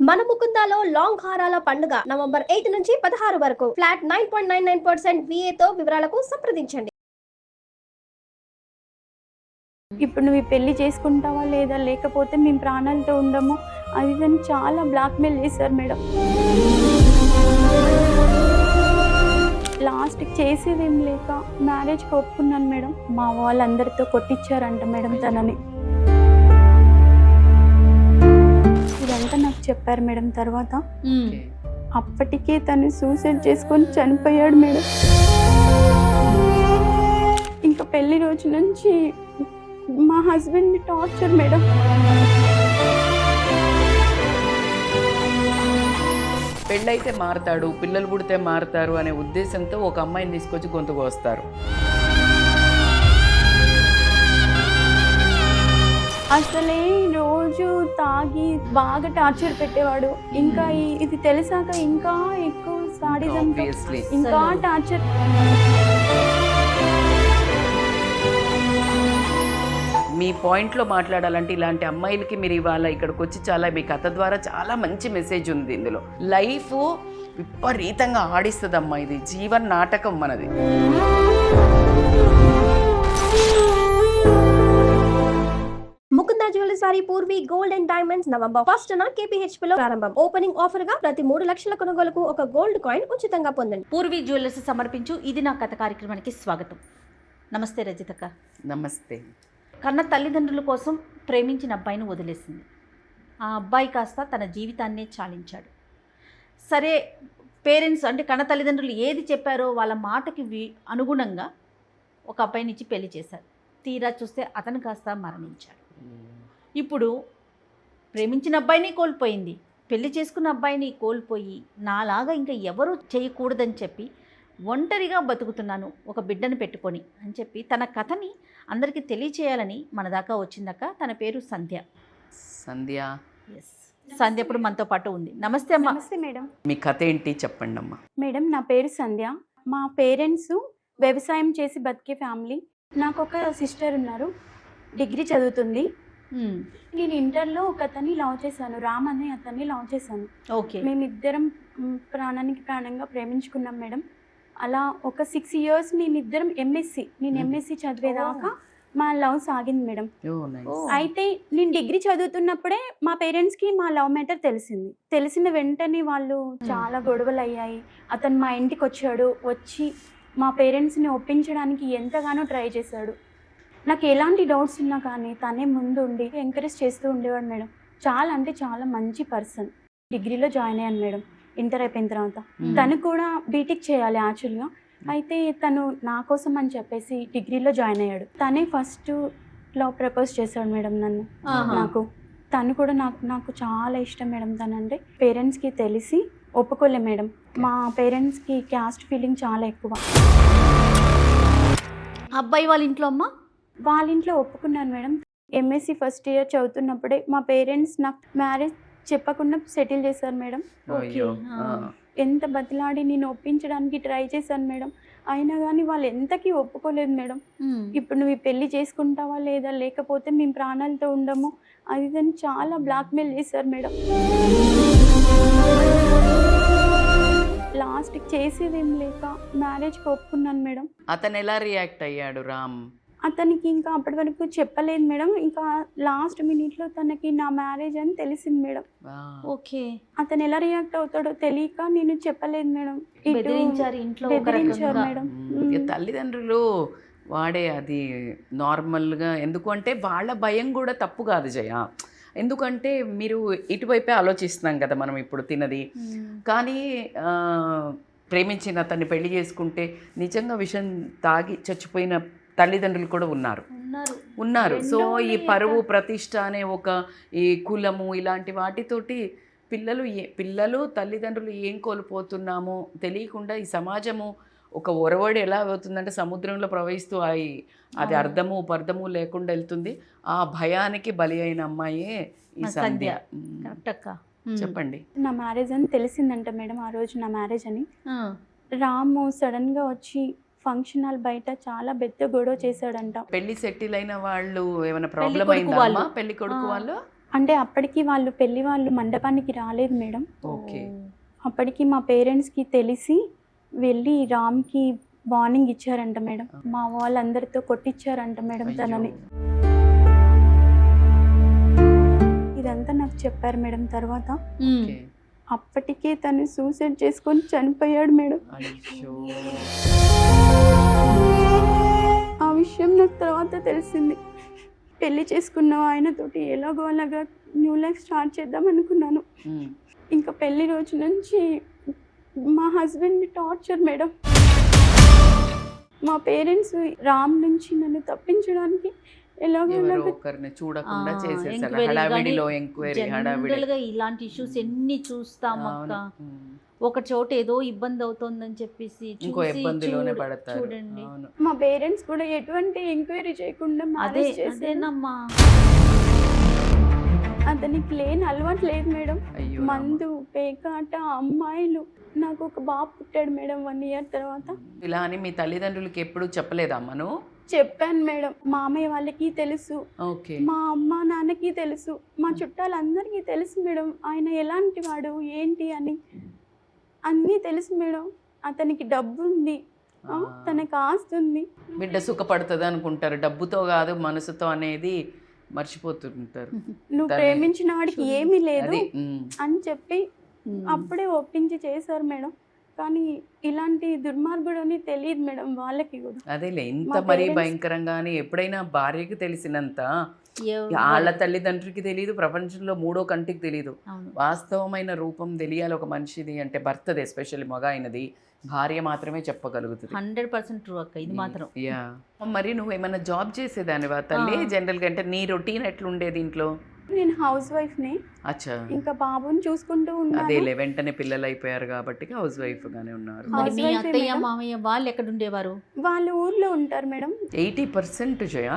మన ముకుందాలో లాంగ్ హారాల పండుగ నవంబర్ 8 నుంచి 16 వరకు ఫ్లాట్ 9.99% VA తో వివరాలకు సంప్రదించండి. ఇప్పుడు నువ్వు ఈ పెళ్లి చేసుకుంటావా లేదా, లేకపోతే మేము ప్రాణాలతో ఉండము అది అని చాలా బ్లాక్మెయిల్ చేశారు మేడం. లాస్ట్కి చేసేదేం లేక మ్యారేజ్కి ఒప్పుకున్నాను మేడం. మా వాళ్ళందరితో కొట్టించారంట మేడం తనని. ఇదంతా నాకు చెప్పారు మేడం. తర్వాత అప్పటికే తను సూసైడ్ చేసుకొని చనిపోయాడు మేడం. ఇంకా పెళ్లి రోజు నుంచి మా హస్బెండ్ని టార్చర్ మేడం. పెళ్ళైతే మారతాడు, పిల్లలు పుడితే మారతారు అనే ఉద్దేశంతో ఒక అమ్మాయిని తీసుకొచ్చి గొంతుకు వస్తారు. అసలే రోజు తాగి బాగా టార్చర్ పెట్టేవాడు. ఇంకా ఇది తెలిసాక ఇంకా ఎక్కువ సాడిజం, ఇంకా టార్చర్. మీ పాయింట్లో మాట్లాడాలంటే ఇలాంటి అమ్మాయిలకి మీరు ఇవాళ ఇక్కడికి వచ్చి చాలా మీ కథ ద్వారా చాలా మంచి మెసేజ్ ఉంది ఇందులో. లైఫ్ విపరీతంగా ఆడిస్తుంది అమ్మా. ఇది జీవన నాటకం మనది. ముకుందా జ్యువెలర్స్ వారి Purvi gold and diamonds November 1 న KPHP లో ప్రారంభం. ఓపెనింగ్ ఆఫర్ గా ప్రతి 3 లక్షల కొనుగోలుకు ఒక గోల్డ్ కాయిన్ ఉచితంగా పొందండి. పూర్వీ జ్యువెలర్స్ సమర్పించు ఇది నా కథ కార్యక్రమానికి స్వాగతం. నమస్తే రజితక్క. నమస్తే. కన్న తల్లిదండ్రుల కోసం ప్రేమించిన అబ్బాయిని వదిలేసింది. ఆ అబ్బాయి కాస్త తన జీవితాన్నే చాలించాడు. సరే, పేరెంట్స్ అంటే కన్న తల్లిదండ్రులు ఏది చెప్పారో వాళ్ళ మాటకి అనుగుణంగా ఒక అబ్బాయిని ఇచ్చి పెళ్లి చేశారు. తీరా చూస్తే అతను కాస్త మరణించాడు. ఇప్పుడు ప్రేమించిన అబ్బాయిని కోల్పోయింది, పెళ్లి చేసుకున్న అబ్బాయిని కోల్పోయి నాలాగా ఇంకా ఎవరూ చేయకూడదని చెప్పి ఒంటరిగా బతుకుతున్నాను ఒక బిడ్డను పెట్టుకొని అని చెప్పి తన కథని అందరికీ తెలియచేయాలని మన దాకా వచ్చిందాక. తన పేరు సంధ్య. సంధ్య. ఎస్, సంధ్య ఇప్పుడు మనతో పాటు ఉంది. నమస్తే అమ్మా. నమస్తే మేడం. మీ కథ ఏంటి చెప్పండి అమ్మా. మేడం, నా పేరు సంధ్య. మా పేరెంట్స్ వ్యవసాయం చేసి బతికే ఫ్యామిలీ. నాకు ఒక సిస్టర్ ఉన్నారు, డిగ్రీ చదువుతుంది. నేను ఇంటర్లో ఒక అతన్ని లవ్ చేశాను, రామ్ అనే అతన్ని లవ్ చేశాను. ఓకే. మేమిద్దరం ప్రాణానికి ప్రాణంగా ప్రేమించుకున్నాం మేడం. అలా ఒక 6 years మేమిద్దరం నేను ఎంఎస్సి చదివేదాకా మా లవ్ సాగింది మేడం. అయితే నేను డిగ్రీ చదువుతున్నప్పుడే మా పేరెంట్స్కి మా లవ్ మ్యాటర్ తెలిసిన వెంటనే వాళ్ళు చాలా గొడవలు అయ్యాయి. అతను మా ఇంటికి వచ్చి మా పేరెంట్స్ని ఒప్పించడానికి ఎంతగానో ట్రై చేశాడు. నాకు ఎలాంటి డౌట్స్ ఉన్నా కానీ తనే ముందు ఉండి ఎంకరేజ్ చేస్తూ ఉండేవాడు మేడం. చాలా అంటే చాలా మంచి పర్సన్. డిగ్రీలో జాయిన్ అయ్యాను మేడం ఇంటర్ అయిపోయిన తర్వాత. తను కూడా బీటెక్ చేయాలి యాక్చువల్గా. అయితే తను నా కోసం అని చెప్పేసి డిగ్రీలో జాయిన్ అయ్యాడు. తనే ఫస్ట్ లవ్ ప్రపోజ్ చేశాడు మేడం నాకు. తను కూడా నాకు చాలా ఇష్టం మేడం. తనంటే పేరెంట్స్కి తెలిసి ఒప్పుకోలే మేడం. మా పేరెంట్స్కి క్యాస్ట్ ఫీలింగ్ చాలా ఎక్కువ. అబ్బాయి వాళ్ళ ఇంట్లో అమ్మా? వాళ్ళ ఇంట్లో ఒప్పుకున్నాను మేడం. ఎంఎస్సి ఫస్ట్ ఇయర్ చదువుతున్నప్పుడే మా పేరెంట్స్ నాకు మ్యారేజ్ చెప్పకుండా సెటిల్ చేశారు మేడం. ఎంత బతిలాడి నేను ఒప్పించడానికి ట్రై చేశాను మేడం, అయినా కానీ వాళ్ళు ఎంతకీ ఒప్పుకోలేదు మేడం. ఇప్పుడు నువ్వు ఈ పెళ్లి చేసుకుంటావా లేదా, లేకపోతే మేము ప్రాణాలతో ఉండము అది అని చాలా బ్లాక్మెయిల్ చేశారు మేడం. లాస్ట్కి చేసేదేం లేక మ్యారేజ్కి ఒప్పుకున్నాను మేడం. అతను ఎలా రియాక్ట్ అయ్యాడు రామ్? అతనికి ఇంకా అప్పటి వరకు చెప్పలేదు మేడం. ఇంకా లాస్ట్ మినిట్లో తనకి నా మ్యారేజ్ అని తెలిసింది మేడం. ఓకే. అతను ఎలా రియాక్ట్ అవుతాడో తెలియక నేను చెప్పలేదు మేడం. బెదిరించారు మేడం. తల్లిదండ్రులు వాడే అది నార్మల్గా. ఎందుకంటే వాళ్ళ భయం కూడా తప్పు కాదు జయ. ఎందుకంటే మీరు ఇటువైపే ఆలోచిస్తున్నాం కదా మనం ఇప్పుడు తినది. కానీ ప్రేమించిన అతన్ని పెళ్లి చేసుకుంటే నిజంగా విషం తాగి చచ్చిపోయిన తల్లిదండ్రులు కూడా ఉన్నారు. సో ఈ పరువు ప్రతిష్ట అనే ఒక ఈ కులము ఇలాంటి వాటితోటి పిల్లలు తల్లిదండ్రులు ఏం కోల్పోతున్నామో తెలియకుండా ఈ సమాజము ఒక ఒరవడి ఎలా అవుతుందంటే సముద్రంలో ప్రవహిస్తూ అది అర్థము పర్థము లేకుండా వెళ్తుంది. ఆ భయానికి బలి అయిన అమ్మాయే ఈ సంధ్య. చెప్పండి. నా మ్యారేజ్ అని తెలిసిందంట మేడం. ఆ రోజు నా మ్యారేజ్ అని రాము సడన్గా వచ్చి ఫంక్షన్ హాల్ బయట చాలా పెద్ద గొడవ చేశాడంట. పెళ్లి సెటిల్ అయిన వాళ్ళు ఏమైనా ప్రాబ్లం అయిందా? పెళ్లి కొడుకు వాళ్ళు అంటే అప్పటికి వాళ్ళు మండపానికి రాలేదు మేడం. ఓకే. అప్పటికి మా పేరెంట్స్కి తెలిసి వెళ్ళి రామ్కి వార్నింగ్ ఇచ్చారంట మేడం. మా వాళ్ళందరితో కొట్టించారంట మేడం తనని. ఇదంతా నాకు చెప్పారు మేడం. తర్వాత ఓకే. అప్పటికే తను సూసైడ్ చేసుకొని చనిపోయాడు మేడం. అయ్యో. ఆ విషయం నాకు తర్వాత తెలిసింది. పెళ్లి చేసుకున్న ఆయనతోటి ఎలాగో అలాగా న్యూ లైఫ్ స్టార్ట్ చేద్దాం అనుకున్నాను. ఇంకా పెళ్లి రోజు నుంచి మా హస్బెండ్ టార్చర్ మేడం. మా పేరెంట్స్ రామ్ నుంచి నన్ను తప్పించడానికి ఎలాగో ఎవరో అలాగా ఒకరిని చూడకుండా చేసేసారు. ఎంక్వైరీ హడావిడిలో ఎంక్వైరీ హడావిడి. జనరల్గా ఇలాంటి ఇష్యూస్ ఎన్ని చూస్తాం అక్క. ఒక చోట ఏదో ఇబ్బంది అవుతోందని చెప్పేసి ఇంకో చూసి ఇబ్బందిలోనే పడతారు. చూడండి. అవును. మా పేరెంట్స్ కూడా ఎటువంటి ఎంక్వైరీ చేయకుండా అదే మ్యారేజ్ చేశారు. అదేనమ్మా. అతనికి లేని అలవాటు లేదు మేడం. అయ్యో. మందు, పేకాట, అమ్మాయిలు. నాకు ఒక బాబు పుట్టాడు మేడం 1 year తర్వాత. ఇలా అని మీ తల్లిదండ్రులకి ఎప్పుడు చెప్పలేదమ్మను? చెప్పాను మేడం. మామయ్య వాళ్ళకి తెలుసు, ఓకే. మా అమ్మ నాన్నకి తెలుసు, మా చుట్టాలందరికీ తెలుసు మేడం ఆయన ఎలాంటి వాడు ఏంటి అని అన్నీ తెలుసు మేడం. అతనికి డబ్బు ఉంది, తనకు ఆస్తి ఉంది. బిడ్డ సుఖపడుతుంది అనుకుంటారు, డబ్బుతో కాదు మనసుతో అనేది మర్చిపోతుంటారు. నువ్వు ప్రేమించిన వాడికి ఏమీ లేదు అది అని చెప్పి అప్పుడే ఒప్పించి చేశారు మేడం. కానీ ఇలాంటి దుర్మార్గుడు అని తెలియదు మేడం వాళ్ళకి కూడా. అదేలే, ఇంత మరీ భయంకరంగా అని ఎప్పుడైనా భార్యకి తెలిసినంత వాళ్ళ తల్లిదండ్రులకి తెలియదు, ప్రపంచంలో మూడో కంటికి తెలియదు. వాస్తవమైన రూపం తెలియాలి ఒక మనిషిది అంటే భర్తది, ఎస్పెషల్లీ మగ అయినది భార్య మాత్రమే చెప్పగలుగుతుంది. 100% ట్రూ అక్క ఇది మాత్రం. యా. మరి నువ్వు ఏమైనా జాబ్ చేసేదానివా తల్లి? జనరల్గా అంటే నీ రొటీన్ ఎట్లుండేది ఇంట్లో? నేను హౌస్ వైఫ్ని. అచ్చా. ఇంకా బాబుని చూసుకుంటూ ఉన్నాను. అదేలే, వెంటనే పిల్లలు అయిపోయారు కాబట్టి హౌస్ వైఫ్ గానే ఉన్నారు. మరి మీ అత్తయ్య మామయ్య వాళ్ళు ఎక్కడ ఉండేవారు? వాళ్ళు ఊర్లో ఉంటారు మేడం. 80% జయ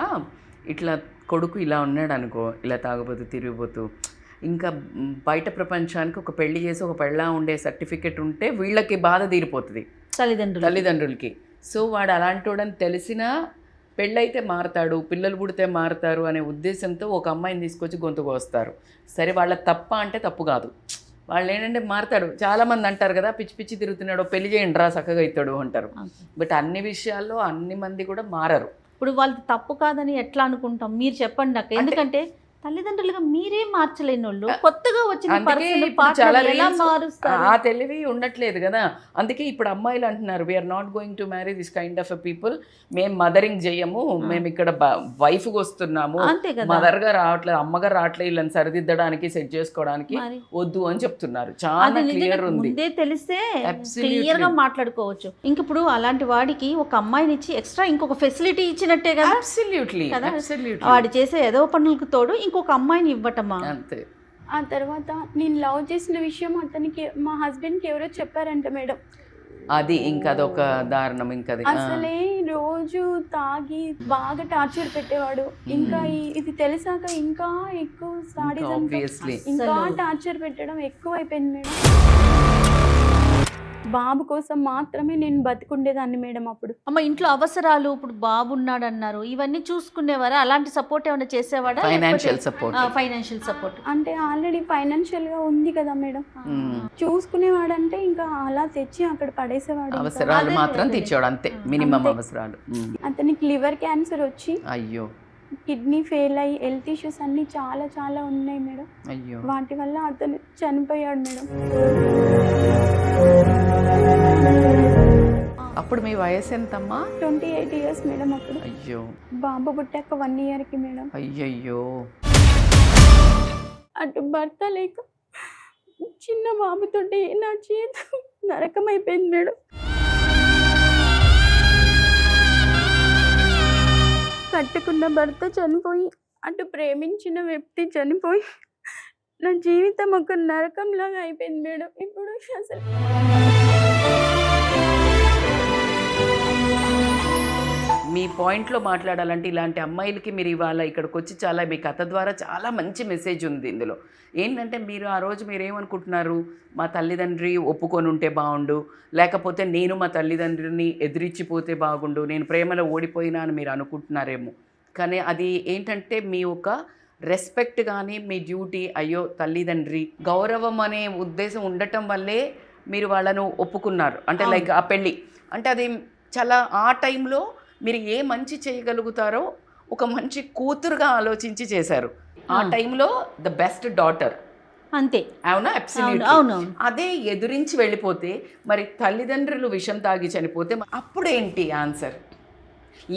ఇట్లా కొడుకు ఇలా ఉన్నాడు అనుకో, ఇలా తాగుబోతూ తిరిగిపోతూ, ఇంకా బయట ప్రపంచానికి ఒక పెళ్లి చేసి ఒక పెళ్ళా ఉండే సర్టిఫికెట్ ఉంటే వీళ్ళకి బాధ తీరిపోతుంది తల్లిదండ్రులకి. సో వాడు అలాంటి వాడని తెలిసినా పెళ్ళైతే మారతాడు, పిల్లలు పుడితే మారతారు అనే ఉద్దేశంతో ఒక అమ్మాయిని తీసుకొచ్చి గొంతుకు వస్తారు. సరే వాళ్ళ తప్ప అంటే తప్పు కాదు, వాళ్ళు ఏంటంటే మారతాడు. చాలామంది అంటారు కదా పిచ్చి పిచ్చి తిరుగుతున్నాడు, పెళ్లి చేయండి రా చక్కగా అవుతాడు అంటారు. బట్ అన్ని విషయాల్లో అన్ని మంది కూడా మారరు. ఇప్పుడు వాళ్ళది తప్పు కాదని ఎట్లా అనుకుంటాం? మీరు చెప్పండి నాకు. ఎందుకంటే తల్లిదండ్రులుగా మీరే మార్చలేని వాళ్ళు కొత్తగా వచ్చిన ఎలా మారుస్తారు? ఆ తెలివి ఉండట్లేదు కదా. అందుకే ఇప్పుడు అమ్మాయిలు అంటున్నారు we are not going to marry this kind of people, మేము మదరింగ్ చేయము, మేము ఇక్కడ వైఫ్గా వస్తున్నాము, మదర్గా రావట్లేదు, అమ్మగా రావట్లేదు, వీళ్ళని సరిదిద్దడానికి సెట్ చేసుకోవడానికి వద్దు అని చెప్తున్నారు. చాలా క్లియర్ ఉంది. ముందే తెలిస్తే క్లియర్ గా మాట్లాడుకోవచ్చు. ఇంక ఇప్పుడు అలాంటి వాడికి ఒక అమ్మాయిని ఇచ్చి ఎక్స్ట్రా ఇంకొక ఫెసిలిటీ ఇచ్చినట్టే కదా. అబ్సల్యూట్లీ. వాడు చేసే ఏదో పనులకు తోడు ఇంకొక అమ్మాయిని ఇవ్వటమా? అంతే. ఆ తర్వాత నేను లవ్ చేసిన విషయం అతనికి మా హస్బెండ్కి ఎవరో చెప్పారంట మేడం. అది ఇంకా అదొక దారుణం. ఇంకా అసలే రోజు తాగి బాగా టార్చర్ పెట్టేవాడు. ఇంకా ఇది తెలిసాక ఇంకా ఎక్కువ సాడిజం, ఇంకా టార్చర్ పెట్టడం ఎక్కువ అయిపోయింది మేడం. బాబు కోసం మాత్రమే నేను బతికుండేదాన్ని మేడం. అప్పుడు అమ్మ ఇంట్లో అవసరాలు, ఇప్పుడు బాబు ఉన్నాడు అన్నారు, ఇవన్నీ చూసుకునేవారా? అలాంటి సపోర్ట్ ఏమైనా చేసేవాడా? ఫైనాన్షియల్ సపోర్ట్ అంటే ఆల్రెడీ ఫైనాన్షియల్ గా ఉంది కదా మేడం. చూసుకునేవాడంటే ఇంకా అలా తెచ్చి అక్కడ పడేసేవాడు. అవసరాలు మాత్రం తెచ్చేవాడు అంతే, మినిమం అవసరాలు. అతనికి లివర్ క్యాన్సర్ వచ్చి, అయ్యో, కిడ్నీ ఫెయిల్ అయ్యి, హెల్త్ ఇష్యూస్ అన్ని చాలా చాలా ఉన్నాయి మేడం. అయ్యో, వాటి వల్ల అతను చనిపోయాడు మేడం. అప్పుడు మీ వయసు ఎంతమ్మా? 28 years మేడం అప్పుడు. అయ్యో. బాబు పుట్టాక 1 yearకి మేడం. అయ్యయ్యో. అటు భర్త లేక చిన్న బాబుతోటి నా చేతి నరకం అయిపోయింది మేడం. కట్టుకున్న భర్త చనిపోయి, అటు ప్రేమించిన వ్యక్తి చనిపోయి, నా జీవితం ఒక నరకంలాగా అయిపోయింది మేడం. ఇప్పుడు అసలు మీ పాయింట్లో మాట్లాడాలంటే ఇలాంటి అమ్మాయిలకి మీరు ఇవాళ ఇక్కడికి వచ్చి చాలా మీ కథ ద్వారా చాలా మంచి మెసేజ్ ఉంది ఇందులో. ఏంటంటే మీరు ఆ రోజు మీరు ఏమనుకుంటున్నారు, మా తల్లిదండ్రి ఒప్పుకొని ఉంటే బాగుండు, లేకపోతే నేను మా తల్లిదండ్రిని ఎదిరించిపోతే బాగుండు, నేను ప్రేమలో ఓడిపోయినా అని మీరు అనుకుంటున్నారేమో. కానీ అది ఏంటంటే మీ ఒక రెస్పెక్ట్ కానీ మీ డ్యూటీ, అయ్యో తల్లిదండ్రి గౌరవం అనే ఉద్దేశం ఉండటం వల్లే మీరు వాళ్ళను ఒప్పుకున్నారు. అంటే లైక్ ఆ పెళ్ళి అంటే అది చాలా ఆ టైంలో మీరు ఏ మంచి చేయగలుగుతారో ఒక మంచి కూతురుగా ఆలోచించి చేశారు. ఆ టైంలో ద బెస్ట్ డాటర్ అంతే. అవునా? అబ్సల్యూట్లీ. అవును. అదే ఎదురించి వెళ్ళిపోతే మరి తల్లిదండ్రులు విషం తాగి చనిపోతే అప్పుడేంటి ఆన్సర్?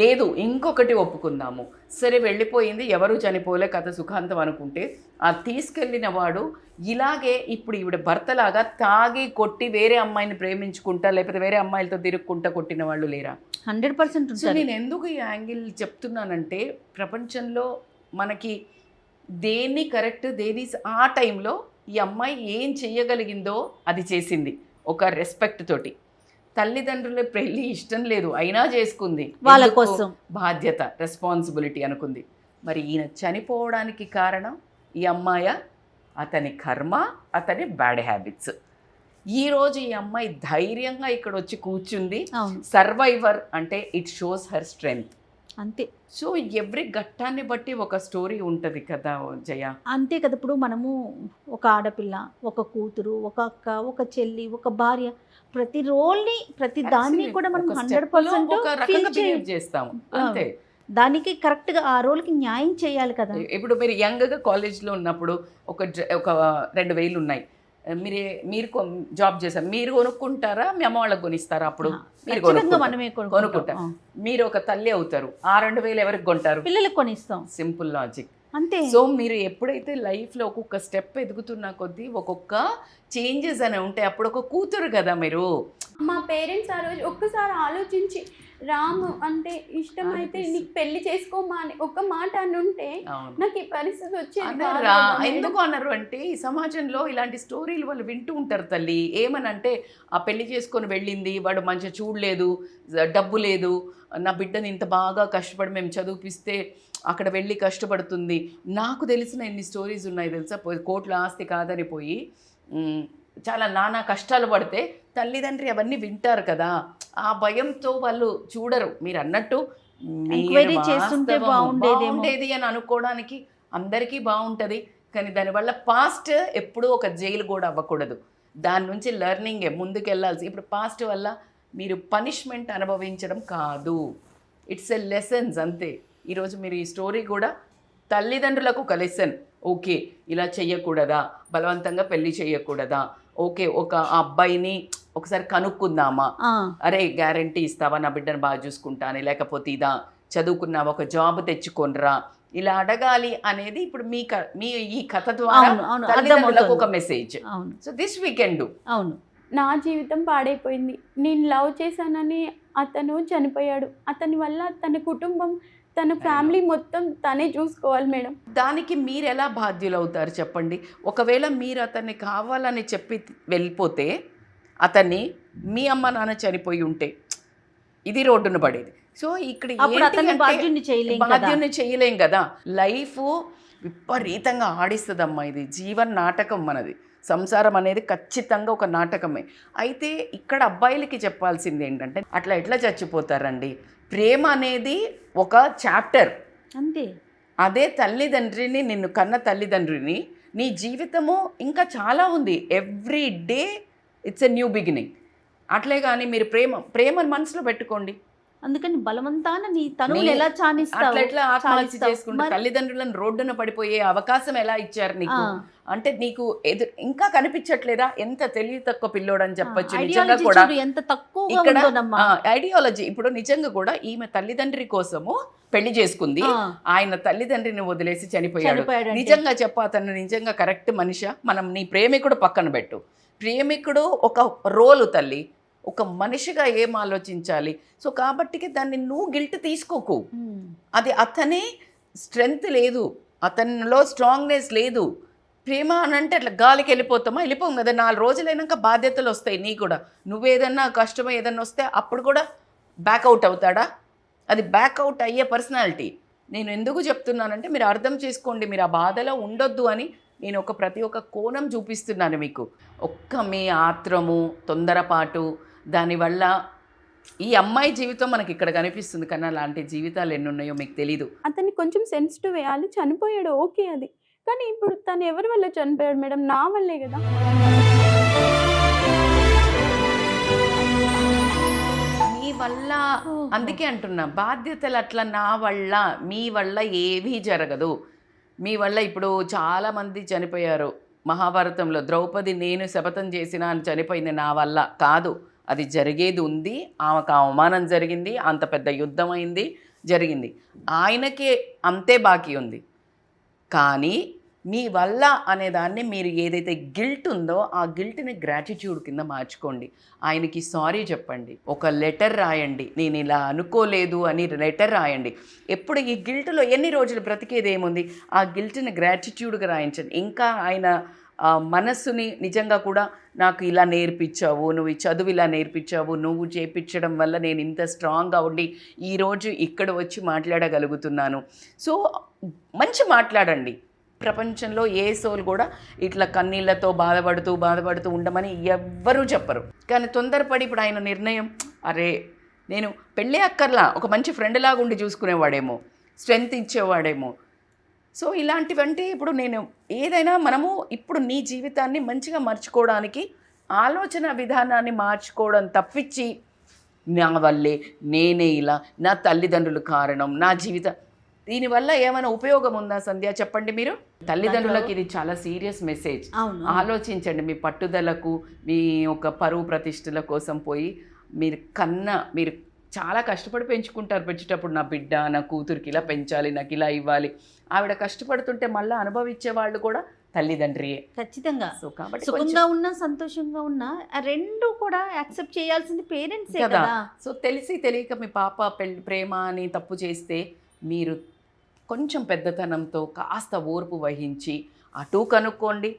లేదు ఇంకొకటి ఒప్పుకుందాము, సరే వెళ్ళిపోయింది, ఎవరు చనిపోలే, కథ సుఖాంతం అనుకుంటే ఆ తీసుకెళ్ళిన వాడు ఇలాగే ఇప్పుడు ఈవిడ భర్తలాగా తాగి కొట్టి వేరే అమ్మాయిని ప్రేమించుకుంటా లేకపోతే వేరే అమ్మాయిలతో తిరుక్కుంటా కొట్టిన వాళ్ళు లేరా? 100%. సో నేను ఎందుకు ఈ యాంగిల్ చెప్తున్నానంటే ప్రపంచంలో మనకి దేన్ని కరెక్ట్ దేని ఆ టైంలో ఈ అమ్మాయి ఏం చెయ్యగలిగిందో అది చేసింది ఒక రెస్పెక్ట్ తోటి. తల్లిదండ్రుల పెళ్ళి ఇష్టం లేదు అయినా చేసుకుంది, వాళ్ళ కోసం బాధ్యత రెస్పాన్సిబిలిటీ అనుకుంది. మరి ఈయన చనిపోవడానికి కారణం ఈ అమ్మాయ, అతని కర్మ, అతని బ్యాడ్ హ్యాబిట్స్. ఈరోజు ఈ అమ్మాయి ధైర్యంగా ఇక్కడ వచ్చి కూర్చుంది. సర్వైవర్ అంటే ఇట్ షోస్ హర్ స్ట్రెంగ్త్. అంతే. సో ఎవ్రీ ఘట్టాన్ని బట్టి ఒక స్టోరీ ఉంటుంది కదా జయ. అంతే కదా. ఇప్పుడు మనము ఒక ఆడపిల్ల, ఒక కూతురు, ఒక అక్క, ఒక చెల్లి, ఒక భార్య, ప్రతి రోల్ని ప్రతి దాన్ని కూడా మనం 100% చేస్తాము. అంతే. దానికి కరెక్ట్గా ఆ రోల్కి న్యాయం చేయాలి కదా. ఇప్పుడు మీరు యంగ్గా కాలేజ్లో ఉన్నప్పుడు ఒక 2,000 ఉన్నాయి, మీరు జాబ్ చేశారు, మీరు కొనుక్కుంటారా మీ అమ్మ వాళ్ళకి కొనిస్తారా? అప్పుడు మీరు కొనుక్కుంటారు. మీరు ఒక తల్లి అవుతారు, ఆ 2,000 ఎవరికి కొంటారు? పిల్లలకు కొనిస్తాం. Simple logic. అంతే. సో మీరు ఎప్పుడైతే లైఫ్లో ఒక్కొక్క స్టెప్ ఎదుగుతున్న కొద్దీ ఒక్కొక్క చేంజెస్ అని ఉంటాయి. అప్పుడు ఒక కూతురు కదా మీరు. మా పేరెంట్స్ ఆ రోజు ఒక్కసారి ఆలోచించి రాము అంటే ఇష్టమైతే నీకు పెళ్లి చేసుకోమా అని ఒక మాట అని ఉంటే నాకు ఈ పరిస్థితి వచ్చేది. ఎందుకు అన్నారు అంటే ఈ సమాజంలో ఇలాంటి స్టోరీలు వాళ్ళు వింటూ ఉంటారు తల్లి. ఏమనంటే ఆ పెళ్లి చేసుకొని వెళ్ళింది, వాడు మంచిగా చూడలేదు, డబ్బు లేదు, నా బిడ్డని ఇంత బాగా కష్టపడి మేము చదివిపిస్తే అక్కడ వెళ్ళి కష్టపడుతుంది. నాకు తెలిసిన ఎన్ని స్టోరీస్ ఉన్నాయి తెలుసా? కోట్ల ఆస్తి కాదని పోయి చాలా నానా కష్టాలు పడితే తల్లిదండ్రి అవన్నీ వింటారు కదా, ఆ భయంతో వాళ్ళు చూడరు. మీరు అన్నట్టు బాగుండేది అని అనుకోవడానికి అందరికీ బాగుంటుంది, కానీ దానివల్ల పాస్ట్ ఎప్పుడూ ఒక జైలు కూడా అవ్వకూడదు. దాని నుంచి లెర్నింగే ముందుకు వెళ్ళాల్సి. ఇప్పుడు పాస్ట్ వల్ల మీరు పనిష్మెంట్ అనుభవించడం కాదు, ఇట్స్ ఎ లెసన్స్ అంతే. ఈరోజు మీరు ఈ స్టోరీ కూడా తల్లిదండ్రులకు ఒక లెసన్. ఓకే ఇలా చెయ్యకూడదా, బలవంతంగా పెళ్లి చేయకూడదా, ఓకే ఒక అబ్బాయిని ఒకసారి కనుక్కుందామా, అరే గ్యారంటీ ఇస్తావా నా బిడ్డను బాగా చూసుకుంటాను, లేకపోతే ఇదా చదువుకున్నావా ఒక జాబ్ తెచ్చుకొనరా, ఇలా అడగాలి అనేది ఇప్పుడు మీ ఈ కథ ద్వారా తల్లిదండ్రులకు ఒక message. So this we can do. అవును. నా జీవితం పాడైపోయింది, నేను లవ్ చేశానని అతను చనిపోయాడు, అతని వల్ల తన కుటుంబం తన ఫ్యామిలీ మొత్తం తనే చూసుకోవాలి మేడం. దానికి మీరు ఎలా బాధ్యులు అవుతారు చెప్పండి? ఒకవేళ మీరు అతన్ని కావాలని చెప్పి వెళ్ళిపోతే అతన్ని మీ అమ్మ నాన్న చనిపోయి ఉంటే ఇది రోడ్డున పడేది. సో ఇక్కడ బాధ్యుని చేయలేం కదా. లైఫ్ విపరీతంగా ఆడిస్తుందమ్మా. ఇది జీవన నాటకం మనది. సంసారం అనేది ఖచ్చితంగా ఒక నాటకమే. అయితే ఇక్కడ అబ్బాయిలకి చెప్పాల్సింది ఏంటంటే అట్లా ఎట్లా చచ్చిపోతారండి? ప్రేమ అనేది ఒక చాప్టర్ అంతే. అదే తల్లిదండ్రిని, నిన్ను కన్న తల్లిదండ్రిని, నీ జీవితము ఇంకా చాలా ఉంది. Every day it's a new beginning. అట్లే కానీ మీరు ప్రేమను మనసులో పెట్టుకోండి. అందుకని బలవంతాన నీ తనువులు ఎలా చానిస్తావు? అట్లా ఎట్లా ఆత్మహత్య చేసుకుంటే తల్లిదండ్రులను రోడ్డున పడిపోయే అవకాశం ఎలా ఇచ్చారు నీకు? అంటే నీకు ఇంకా కనిపించట్లేదా ఎంత తెలివి తక్కువ పిల్లోడని చెప్పొచ్చు. నిజంగా కూడా ఇక్కడ ఐడియాలజీ ఇప్పుడు నిజంగా కూడా ఈమె తల్లిదండ్రి కోసము పెళ్లి చేసుకుంది, ఆయన తల్లిదండ్రిని వదిలేసి చనిపోయాడు. నిజంగా అతను నిజంగా కరెక్ట్ మనిషా? మనం నీ ప్రేమికుడు పక్కన పెట్టు, ప్రేమికుడు ఒక రోలు తల్లి, ఒక మనిషిగా ఏం ఆలోచించాలి. సో కాబట్టికి దాన్ని నువ్వు గిల్ట్ తీసుకోకు. అది అతని స్ట్రెంగ్త్ లేదు, అతనిలో స్ట్రాంగ్నెస్ లేదు. ప్రేమ అని అంటే అట్లా గాలికి వెళ్ళిపోం కదా. 4 రోజులైనాక బాధ్యతలు వస్తాయి నీ కూడా. నువ్వేదన్నా కష్టమో ఏదన్నా వస్తే అప్పుడు కూడా బ్యాక్అవుట్ అవుతాడా? అది బ్యాక్అవుట్ అయ్యే పర్సనాలిటీ. నేను ఎందుకు చెప్తున్నానంటే మీరు అర్థం చేసుకోండి, మీరు ఆ బాధలో ఉండొద్దు అని నేను ప్రతి ఒక్క కోణం చూపిస్తున్నాను మీకు. మీ ఆత్రము, తొందరపాటు, దానివల్ల ఈ అమ్మాయి జీవితం మనకి ఇక్కడ కనిపిస్తుంది, కానీ అలాంటి జీవితాలు ఎన్ని ఉన్నాయో మీకు తెలీదు. అతన్ని కొంచెం సెన్సిటివ్ వేయాలి, చనిపోయాడు ఓకే అది, కానీ ఇప్పుడు తను ఎవరి వల్ల చనిపోయాడు మేడం? నా వల్లే కదా. మీ వల్ల, అందుకే అంటున్నా బాధ్యతలు అట్లా నా వల్ల మీ వల్ల ఏవీ జరగదు. మీ వల్ల ఇప్పుడు చాలామంది చనిపోయారు మహాభారతంలో. ద్రౌపది నేను శపథం చేసినా అని చనిపోయింది నా వల్ల కాదు, అది జరిగేది ఉంది. ఆమెకు అవమానం జరిగింది, అంత పెద్ద యుద్ధం అయింది, జరిగింది. ఆయనకే అంతే బాకీ ఉంది. కానీ మీ వల్ల అనేదాన్ని మీరు ఏదైతే గిల్ట్ ఉందో ఆ గిల్ట్ని గ్రాటిట్యూడ్ కింద మార్చుకోండి. ఆయనకి సారీ చెప్పండి, ఒక లెటర్ రాయండి, నేను ఇలా అనుకోలేదు అని లెటర్ రాయండి. ఎప్పుడు ఈ గిల్ట్లో ఎన్ని రోజులు బ్రతికేది ఏముంది, ఆ గిల్ట్ని గ్రాటిట్యూడ్గా రాయించండి. ఇంకా ఆయన మనస్సుని నిజంగా కూడా నాకు ఇలా నేర్పించావు, నువ్వు ఈ చదువు ఇలా నేర్పించావు, నువ్వు చేపించడం వల్ల నేను ఇంత స్ట్రాంగ్గా ఉండి ఈరోజు ఇక్కడ వచ్చి మాట్లాడగలుగుతున్నాను. సో మంచి మాట్లాడండి. ప్రపంచంలో ఏ సోల్ కూడా ఇట్లా కన్నీళ్లతో బాధపడుతూ ఉండమని ఎవ్వరూ చెప్పరు. కానీ తొందరపడి ఇప్పుడు ఆయన నిర్ణయం, అరే నేను పెళ్ళే అక్కర్లా, ఒక మంచి ఫ్రెండ్ లాగా ఉండి చూసుకునేవాడేమో, స్ట్రెంగ్త్ ఇచ్చేవాడేమో. సో ఇలాంటివంటే ఇప్పుడు నేను ఏదైనా మనము ఇప్పుడు నీ జీవితాన్ని మంచిగా మర్చుకోవడానికి ఆలోచన విధానాన్ని మార్చుకోవడం తప్పించి నా వల్లే, నేనే ఇలా, నా తల్లిదండ్రులు కారణం, నా జీవితం, దీనివల్ల ఏమైనా ఉపయోగం ఉందా సంధ్య చెప్పండి మీరు? తల్లిదండ్రులకి ఇది చాలా సీరియస్ మెసేజ్. ఆలోచించండి. మీ పట్టుదలకు, మీ ఒక పరువు ప్రతిష్టల కోసం పోయి మీరు చాలా కష్టపడి పెంచుకుంటారు. పెంచేటప్పుడు నా బిడ్డ, నా కూతురికి ఇలా పెంచాలి, నాకు ఇలా ఇవ్వాలి. ఆవిడ కష్టపడుతుంటే మళ్ళీ అనుభవించే వాళ్ళు కూడా తల్లిదండ్రియే. ఖచ్చితంగా. సో కాబట్టి సుఖంగా ఉన్నా సంతోషంగా ఉన్నా ఆ రెండు కూడా యాక్సెప్ట్ చేయాల్సింది పేరెంట్సే కదా. కదా. సో తెలిసి తెలియక మీ పాప ప్రేమ అని తప్పు చేస్తే మీరు కొంచెం పెద్దతనంతో కాస్త ఓర్పు వహించి అటు కనుక్కోండి.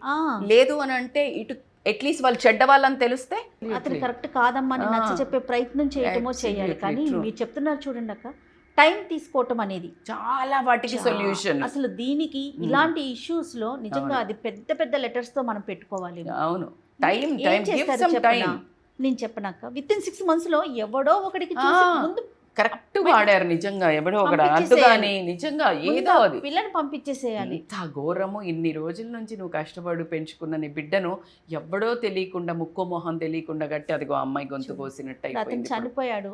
లేదు అని అంటే ఇటు అట్లీస్ట్ వాళ్ళు చెడ్డ వాళ్ళని తెలిస్తే అతను కరెక్ట్ కాదమ్మా అని నచ్చ చెప్పే ప్రయత్నం చేయటమో చేయాలి. కానీ మీరు చెప్తున్నారు చూడండి అక్క, టైం తీసుకోవటం అనేది చాలా వాటికి సొల్యూషన్. అసలు దీనికి ఇలాంటి ఇష్యూస్ లో నిజంగా అది పెద్ద పెద్ద లెటర్స్ తో మనం పెట్టుకోవాలి. అవును, నేను చెప్పనాక విత్ ఇన్ 6 months లో ఎవడో ఒకడికి ముందు కరెక్ట్ వాడారు. నిజంగా ఎవడో ఒకడు అడ్డు కానీ నిజంగా ఏదో అది పిల్లని పంపించేసేయాలి. ఇంత ఘోరము. ఇన్ని రోజుల నుంచి నువ్వు కష్టపడి పెంచుకున్న నీ బిడ్డను ఎవడో తెలియకుండా, ముక్కో మొహం తెలియకుండా గట్టి అదిగో అమ్మాయి గొంతు కోసినట్టు అయిపోయింది. చనిపోయాడు.